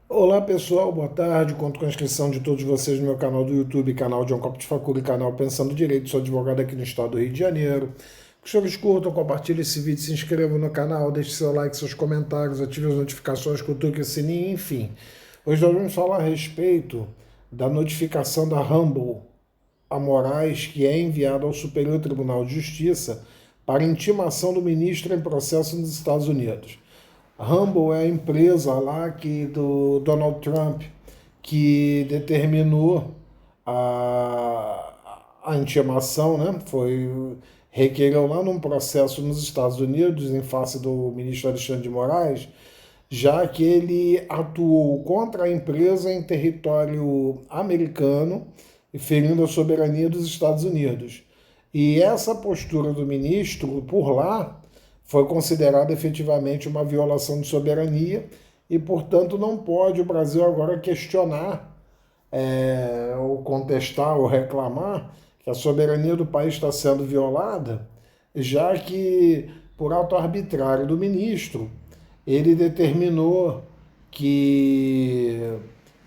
Olá pessoal, boa tarde. Conto com a inscrição de todos vocês no meu canal do YouTube, canal John Copos Facuri, canal Pensando Direito. Sou advogado aqui no estado do Rio de Janeiro. Que os senhores curtam, compartilhem esse vídeo, se inscrevam no canal, deixe seu like, seus comentários, ative as notificações, cutuque o sininho, enfim. Hoje nós vamos falar a respeito da notificação da Rumble a Moraes, que é enviada ao Superior Tribunal de Justiça para intimação do ministro em processo nos Estados Unidos. A Rumble é a empresa lá do Donald Trump que determinou a intimação, né? Requereu lá num processo nos Estados Unidos, em face do ministro Alexandre de Moraes, já que ele atuou contra a empresa em território americano, ferindo a soberania dos Estados Unidos. E essa postura do ministro, por lá, foi considerada efetivamente uma violação de soberania e, portanto, não pode o Brasil agora questionar, ou contestar, ou reclamar que a soberania do país está sendo violada, já que, por ato arbitrário do ministro, ele determinou que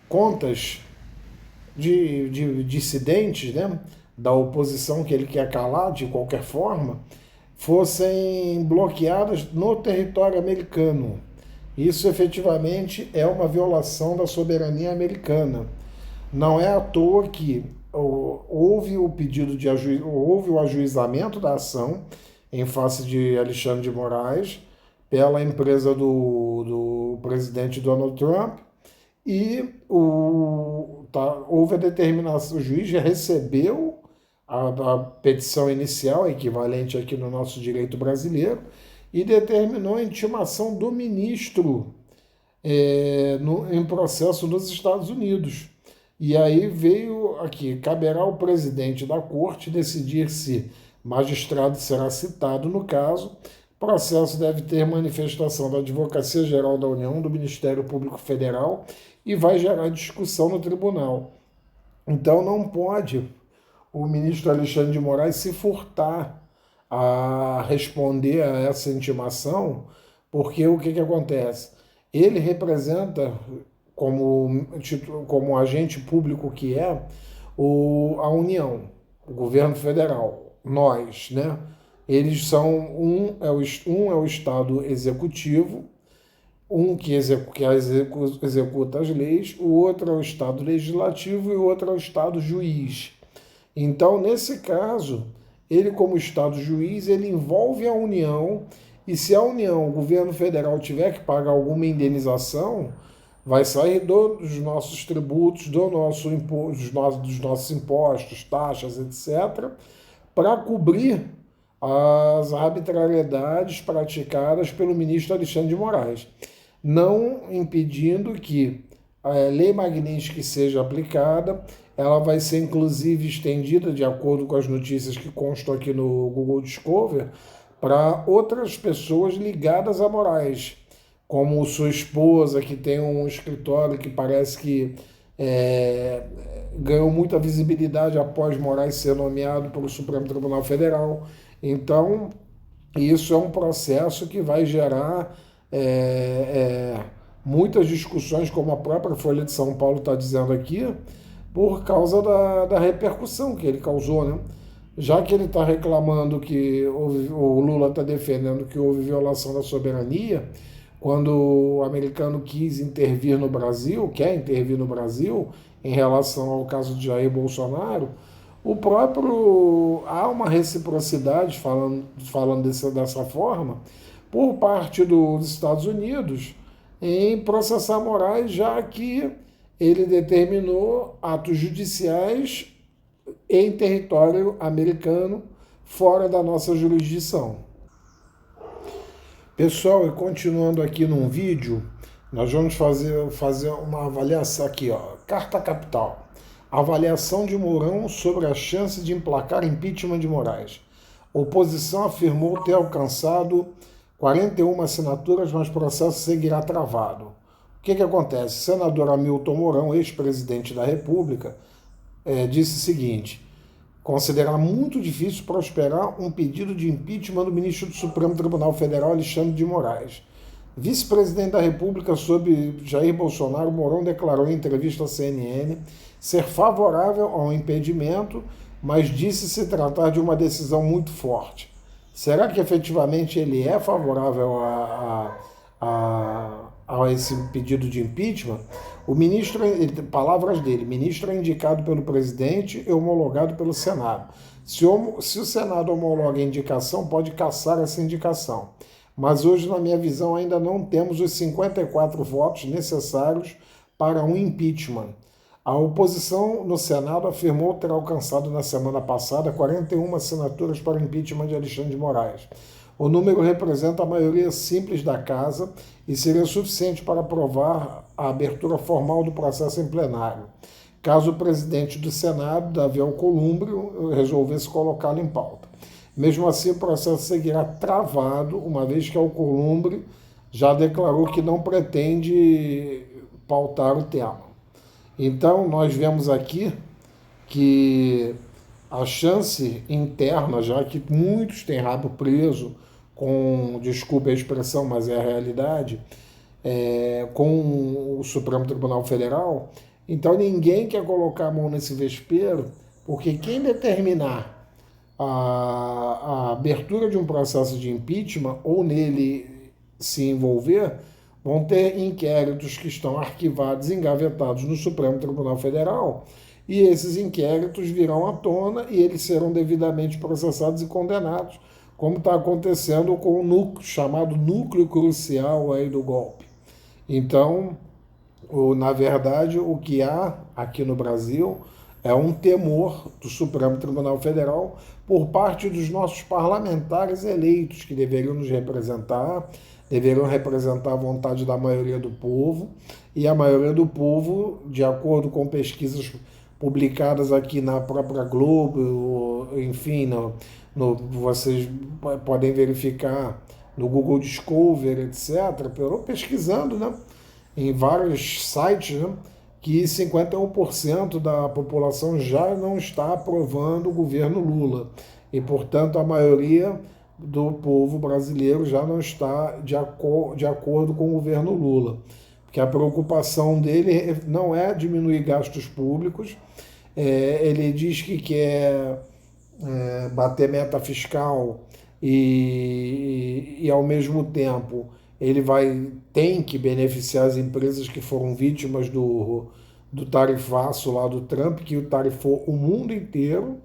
contas de dissidentes, né, da oposição que ele quer calar de qualquer forma, fossem bloqueadas no território americano. Isso efetivamente é uma violação da soberania americana. Não é à toa que houve o pedido de houve o ajuizamento da ação em face de Alexandre de Moraes pela empresa do presidente Donald Trump e houve a determinação, o juiz já recebeu a petição inicial, equivalente aqui no nosso direito brasileiro, e determinou a intimação do ministro em processo nos Estados Unidos. E aí veio aqui, caberá ao presidente da corte decidir se magistrado será citado no caso. O processo deve ter manifestação da Advocacia Geral da União, do Ministério Público Federal, e vai gerar discussão no tribunal. Então não pode o ministro Alexandre de Moraes se furtar a responder a essa intimação, porque o que acontece? Ele representa, como agente público que é, a União, o governo federal, nós, né? Eles são, um é o Estado executivo, que executa as leis, o outro é o Estado legislativo e o outro é o Estado juiz. Então, nesse caso, ele como Estado juiz, ele envolve a União, e se a União, o governo federal, tiver que pagar alguma indenização, vai sair dos nossos tributos, dos nossos impostos, taxas, etc., para cobrir as arbitrariedades praticadas pelo ministro Alexandre de Moraes, não impedindo que a lei Magnitsky seja aplicada. Ela vai ser inclusive estendida, de acordo com as notícias que constam aqui no Google Discover, para outras pessoas ligadas a Moraes, como sua esposa, que tem um escritório que parece que é, ganhou muita visibilidade após Moraes ser nomeado pelo Supremo Tribunal Federal. Então, isso é um processo que vai gerar muitas discussões, como a própria Folha de São Paulo está dizendo aqui, por causa da repercussão que ele causou, né? Já que ele está reclamando que o Lula está defendendo que houve violação da soberania, quando o americano quis intervir no Brasil, quer intervir no Brasil, em relação ao caso de Jair Bolsonaro, há uma reciprocidade, falando dessa forma, por parte dos Estados Unidos em processar Moraes, já que ele determinou atos judiciais em território americano, fora da nossa jurisdição. Pessoal, e continuando aqui num vídeo, nós vamos fazer uma avaliação aqui, ó, carta capital. Avaliação de Mourão sobre a chance de emplacar impeachment de Moraes. A oposição afirmou ter alcançado 41 assinaturas, mas o processo seguirá travado. O que acontece? O senador Hamilton Mourão, ex-presidente da República, disse o seguinte: considerar muito difícil prosperar um pedido de impeachment do ministro do Supremo Tribunal Federal, Alexandre de Moraes. Vice-presidente da República sob Jair Bolsonaro, Mourão declarou em entrevista à CNN ser favorável ao impedimento, mas disse se tratar de uma decisão muito forte. Será que efetivamente ele é favorável a esse pedido de impeachment? O ministro, palavras dele, ministro é indicado pelo presidente e homologado pelo Senado. Se o Senado homologa a indicação, pode cassar essa indicação. Mas hoje, na minha visão, ainda não temos os 54 votos necessários para um impeachment. A oposição no Senado afirmou ter alcançado na semana passada 41 assinaturas para o impeachment de Alexandre de Moraes. O número representa a maioria simples da casa e seria suficiente para aprovar a abertura formal do processo em plenário, caso o presidente do Senado, Davi Alcolumbre, resolvesse colocá-lo em pauta. Mesmo assim, o processo seguirá travado, uma vez que Alcolumbre já declarou que não pretende pautar o tema. Então, nós vemos aqui que a chance interna, já que muitos têm rabo preso, com, desculpe a expressão, mas é a realidade, com o Supremo Tribunal Federal, então ninguém quer colocar a mão nesse vespeiro, porque quem determinar a abertura de um processo de impeachment ou nele se envolver, vão ter inquéritos que estão arquivados, engavetados no Supremo Tribunal Federal, e esses inquéritos virão à tona e eles serão devidamente processados e condenados, como está acontecendo com o núcleo, chamado núcleo crucial aí do golpe. Então, na verdade, o que há aqui no Brasil é um temor do Supremo Tribunal Federal por parte dos nossos parlamentares eleitos, que deveriam nos representar, deveriam representar a vontade da maioria do povo, e a maioria do povo, de acordo com pesquisas publicadas aqui na própria Globo, enfim, vocês podem verificar no Google Discover, etc., pesquisando, né, em vários sites, né, que 51% da população já não está aprovando o governo Lula. E, portanto, a maioria do povo brasileiro já não está de acordo com o governo Lula. Porque a preocupação dele não é diminuir gastos públicos, ele diz que quer bater meta fiscal e ao mesmo tempo, ele tem que beneficiar as empresas que foram vítimas do tarifaço lá do Trump, que o tarifou o mundo inteiro,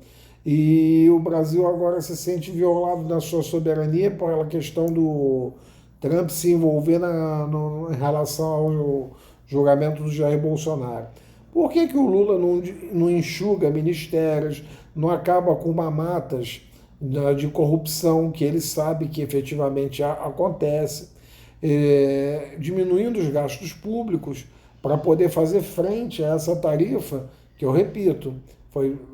e o Brasil agora se sente violado na sua soberania pela questão do Trump se envolver em relação ao julgamento do Jair Bolsonaro. Por que o Lula não enxuga ministérios, não acaba com mamatas de corrupção que ele sabe que efetivamente acontece, diminuindo os gastos públicos para poder fazer frente a essa tarifa, que eu repito,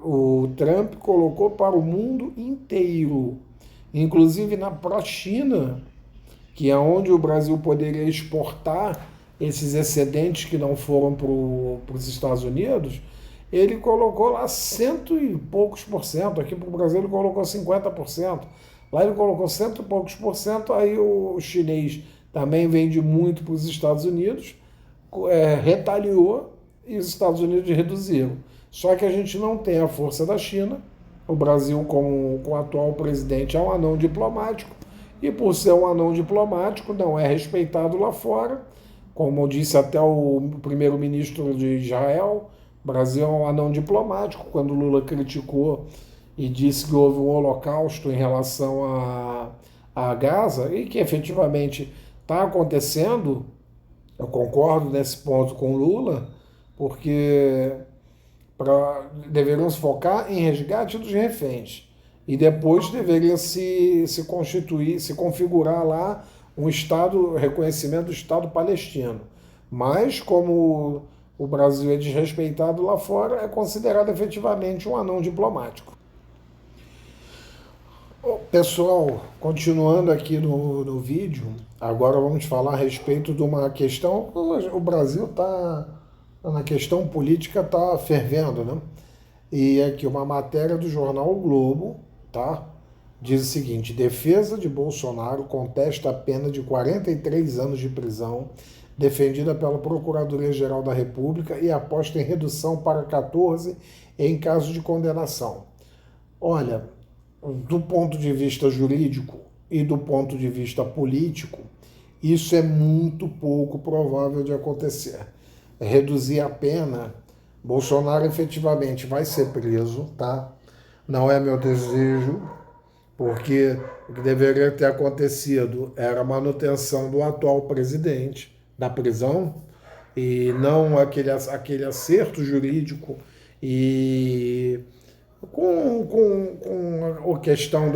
o Trump colocou para o mundo inteiro, inclusive para a China, que é onde o Brasil poderia exportar esses excedentes que não foram para os Estados Unidos. Ele colocou lá 100 e poucos por cento, aqui para o Brasil ele colocou 50%, lá ele colocou 100 e poucos por cento, aí o chinês também vende muito para os Estados Unidos, retaliou e os Estados Unidos reduziram. Só que a gente não tem a força da China, o Brasil com o atual presidente é um anão diplomático, e por ser um anão diplomático não é respeitado lá fora, como disse até o primeiro-ministro de Israel. O Brasil é um anão diplomático, quando Lula criticou e disse que houve um holocausto em relação a Gaza, e que efetivamente está acontecendo. Eu concordo nesse ponto com Lula, porque deveriam se focar em resgate dos reféns, e depois deveria se constituir, se configurar lá um Estado, reconhecimento do Estado palestino. Mas, como o Brasil é desrespeitado lá fora, é considerado efetivamente um anão diplomático. Pessoal, continuando aqui no vídeo, agora vamos falar a respeito de uma questão. O Brasil está, na questão política, está fervendo, né? E aqui uma matéria do jornal O Globo, tá? diz o seguinte: defesa de Bolsonaro contesta a pena de 43 anos de prisão defendida pela Procuradoria-Geral da República e aposta em redução para 14 em caso de condenação. Olha, do ponto de vista jurídico e do ponto de vista político, isso é muito pouco provável de acontecer. Reduzir a pena, Bolsonaro efetivamente vai ser preso, tá? Não é meu desejo, porque o que deveria ter acontecido era a manutenção do atual presidente da prisão e não aquele acerto jurídico e com a questão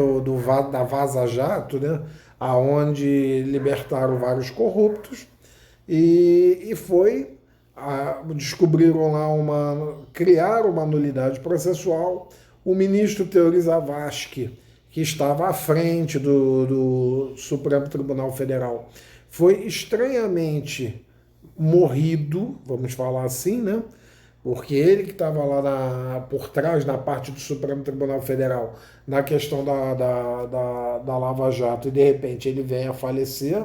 da Vaza Jato, né, aonde libertaram vários corruptos e descobriram lá criaram uma nulidade processual. O ministro Teori Zavascki, que estava à frente do Supremo Tribunal Federal, foi estranhamente morrido, vamos falar assim, né? Porque ele que estava lá por trás, na parte do Supremo Tribunal Federal, na questão da Lava Jato, e de repente ele vem a falecer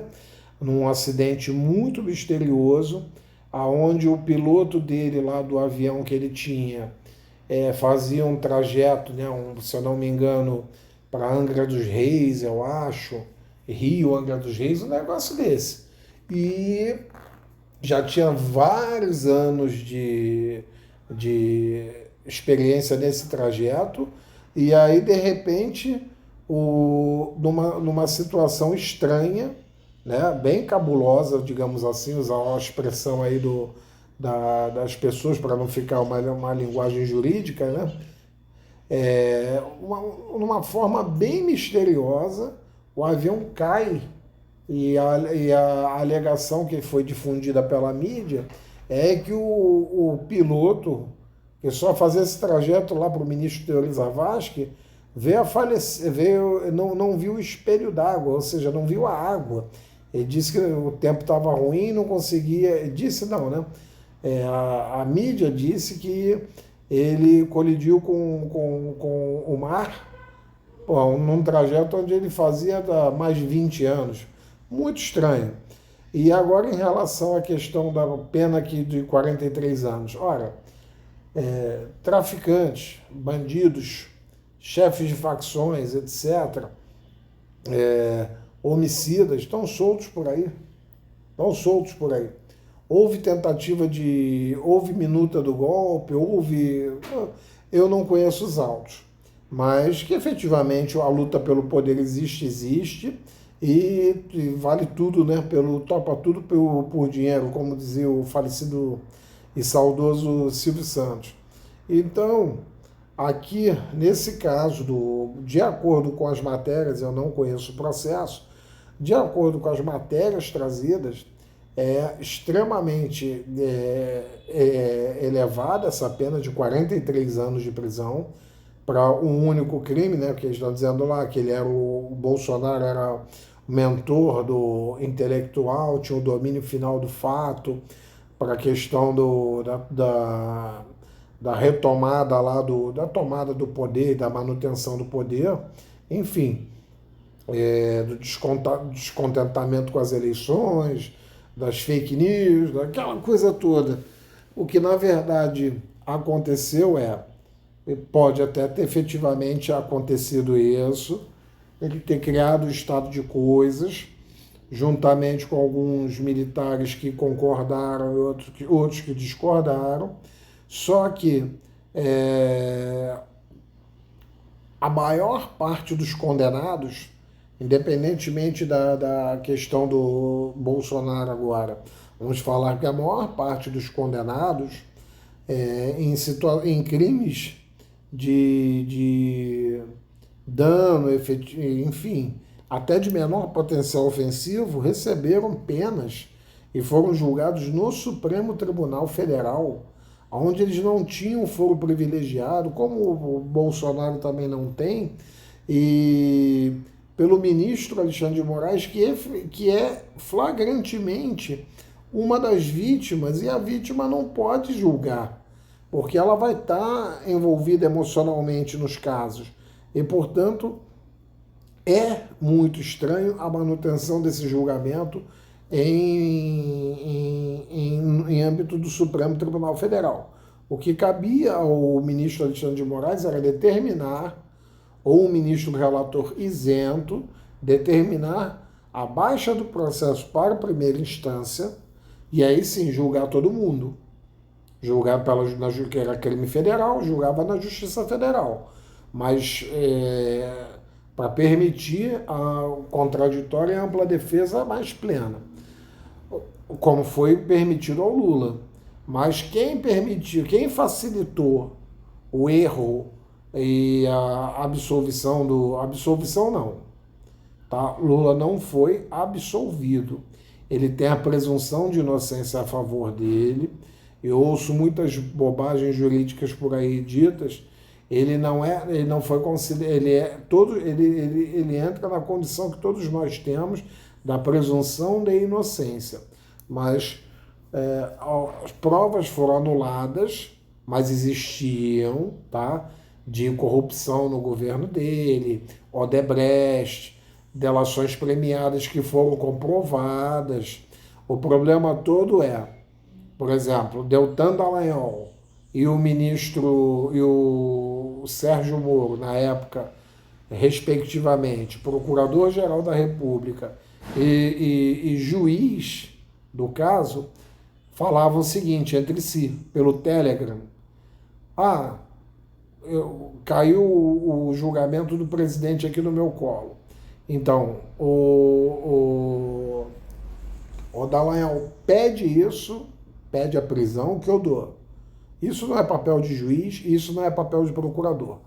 num acidente muito misterioso, aonde o piloto dele lá do avião que ele tinha fazia um trajeto, né, se eu não me engano, para Angra dos Reis, eu acho, Rio, Angra dos Reis, um negócio desse. E já tinha vários anos de experiência nesse trajeto, e aí, de repente, numa situação estranha, né, bem cabulosa, digamos assim, usar a expressão aí das pessoas para não ficar uma linguagem jurídica, né? Numa forma bem misteriosa, o avião cai e a alegação que foi difundida pela mídia é que o piloto, que só fazia esse trajeto lá para o ministro Teori Zavascki, veio a falecer, não viu o espelho d'água, ou seja, não viu a água. Ele disse que o tempo estava ruim, não conseguia. Disse não, né? A mídia disse que ele colidiu com o mar, num trajeto onde ele fazia há mais de 20 anos. Muito estranho. E agora, em relação à questão da pena aqui de 43 anos. Ora, traficantes, bandidos, chefes de facções, etc., homicidas, estão soltos por aí. Estão soltos por aí. Houve houve minuta do golpe, eu não conheço os autos, mas que efetivamente a luta pelo poder existe, e vale tudo, né? Topa tudo por dinheiro, como dizia o falecido e saudoso Silvio Santos. Então, aqui, nesse caso, de acordo com as matérias, eu não conheço o processo, de acordo com as matérias trazidas, é extremamente elevada essa pena de 43 anos de prisão para um único crime, né? Que eles estão dizendo lá que o Bolsonaro era o mentor do intelectual, tinha o domínio final do fato, para a questão da retomada lá, da tomada do poder, da manutenção do poder, enfim, do descontentamento com as eleições, das fake news, daquela coisa toda. O que, na verdade, aconteceu pode até ter efetivamente acontecido isso, ele ter criado o estado de coisas, juntamente com alguns militares que concordaram e outros que discordaram, só que a maior parte dos condenados, independentemente da questão do Bolsonaro agora, vamos falar que a maior parte dos condenados em crimes de dano, enfim, até de menor potencial ofensivo, receberam penas e foram julgados no Supremo Tribunal Federal, onde eles não tinham foro privilegiado, como o Bolsonaro também não tem, e pelo ministro Alexandre de Moraes, que é flagrantemente uma das vítimas, e a vítima não pode julgar, porque ela vai estar envolvida emocionalmente nos casos. E, portanto, É muito estranho a manutenção desse julgamento em âmbito do Supremo Tribunal Federal. O que cabia ao ministro Alexandre de Moraes era determinar, ou um ministro relator isento, determinar a baixa do processo para a primeira instância e aí sim julgar todo mundo. Julgar que era crime federal, julgava na Justiça Federal. Mas para permitir o contraditório e a ampla defesa mais plena, como foi permitido ao Lula. Mas quem permitiu, quem facilitou o erro e a absolvição absolvição não, tá? Lula não foi absolvido. Ele tem a presunção de inocência a favor dele. Eu ouço muitas bobagens jurídicas por aí ditas. Ele não foi considerado, ele entra na condição que todos nós temos da presunção de inocência. Mas as provas foram anuladas, mas existiam, tá? De corrupção no governo dele, Odebrecht, delações premiadas que foram comprovadas. O problema todo por exemplo, Deltan Dallagnol e o ministro e o Sérgio Moro, na época, respectivamente, procurador-geral da República e juiz do caso, falavam o seguinte entre si, pelo Telegram: caiu o julgamento do presidente aqui no meu colo. Então, o Dallagnol pede isso, pede a prisão, que eu dou. Isso não é papel de juiz, isso não é papel de procurador.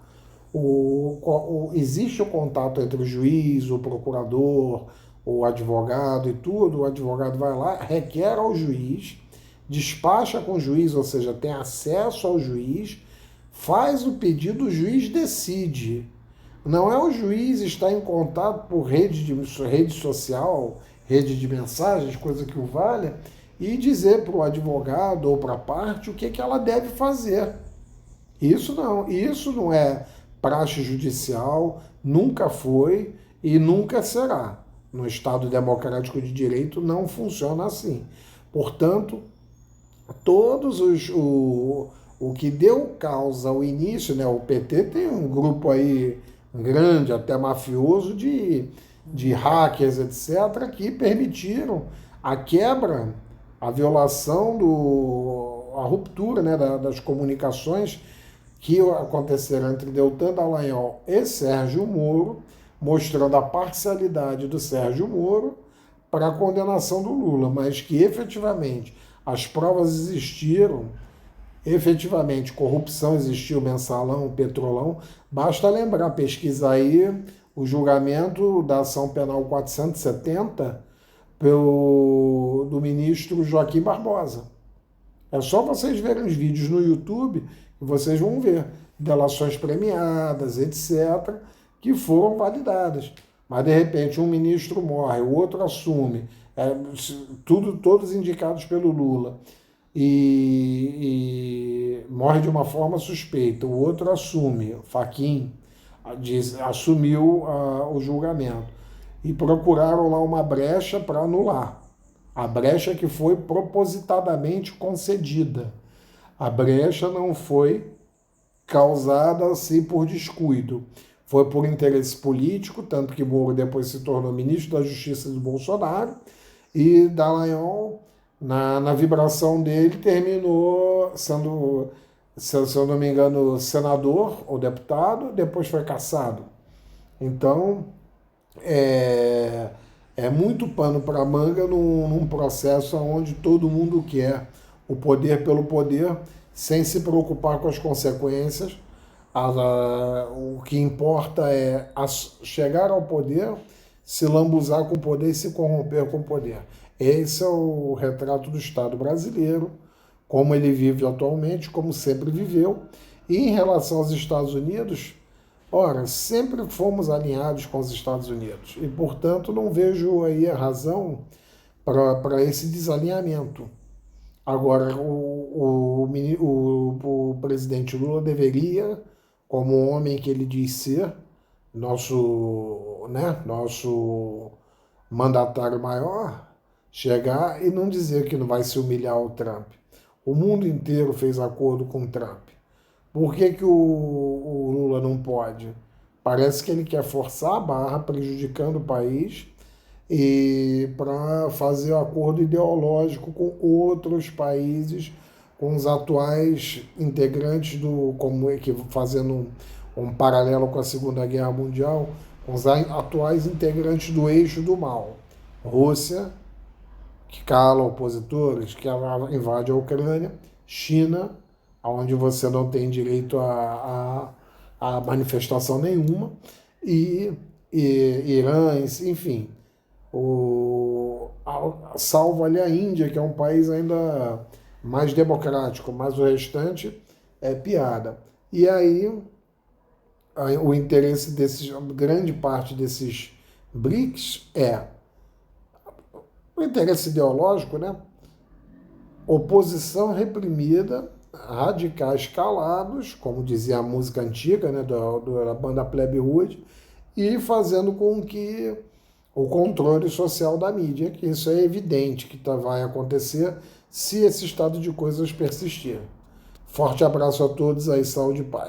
Existe o contato entre o juiz, o procurador, o advogado e tudo. O advogado vai lá, requer ao juiz, despacha com o juiz, ou seja, tem acesso ao juiz, faz o pedido, o juiz decide. Não é o juiz estar em contato por rede social, rede de mensagens, coisa que o valha, e dizer para o advogado ou para a parte o que ela deve fazer. Isso não é praxe judicial, nunca foi e nunca será. No Estado democrático de direito não funciona assim. Portanto, o que deu causa ao início, né? O PT tem um grupo aí grande, até mafioso, de hackers, etc., que permitiram a quebra, a violação, a ruptura, né, das comunicações que aconteceram entre Deltan Dallagnol e Sérgio Moro, mostrando a parcialidade do Sérgio Moro para a condenação do Lula, mas que efetivamente as provas existiram, efetivamente corrupção existiu, mensalão, petrolão. Basta lembrar, pesquisar aí o julgamento da ação penal 470 do ministro Joaquim Barbosa. É só vocês verem os vídeos no YouTube e vocês vão ver delações premiadas, etc., que foram validadas. Mas, de repente, um ministro morre, o outro assume, todos indicados pelo Lula, e morre de uma forma suspeita, o outro assume, Fachin, assumiu o julgamento. E procuraram lá uma brecha para anular. A brecha que foi propositadamente concedida. A brecha não foi causada assim por descuido. Foi por interesse político, tanto que Moro depois se tornou ministro da Justiça do Bolsonaro, e Dallagnol, na vibração dele, terminou sendo, se eu não me engano, senador ou deputado, depois foi cassado. Então, é muito pano para manga num processo onde todo mundo quer o poder pelo poder, sem se preocupar com as consequências. O que importa é chegar ao poder, se lambuzar com o poder e se corromper com o poder. Esse é o retrato do Estado brasileiro, como ele vive atualmente, como sempre viveu. E em relação aos Estados Unidos, ora, sempre fomos alinhados com os Estados Unidos e, portanto, não vejo aí a razão para esse desalinhamento. Agora, o presidente Lula deveria, como homem que ele diz ser, nosso né, nosso mandatário maior, chegar e não dizer que não vai se humilhar o Trump. O mundo inteiro fez acordo com o Trump. Por que, que o Lula não pode? Parece que ele quer forçar a barra, prejudicando o país, e para fazer acordo ideológico com outros países, com os atuais integrantes do, como que fazendo um paralelo com a Segunda Guerra Mundial, com os atuais integrantes do eixo do mal. Rússia, que cala opositores, que invade a Ucrânia, China, onde você não tem direito a manifestação nenhuma, e, Irã, enfim. Salvo ali a Índia, que é um país ainda mais democrático, mas o restante é piada. E aí o interesse desses, grande parte desses BRICS é o interesse ideológico, né? Oposição reprimida, radicais calados, como dizia a música antiga, né, da banda Plebe Rude, e fazendo com que o controle social da mídia, que isso é evidente que vai acontecer se esse estado de coisas persistir. Forte abraço a todos aí, saúde e paz.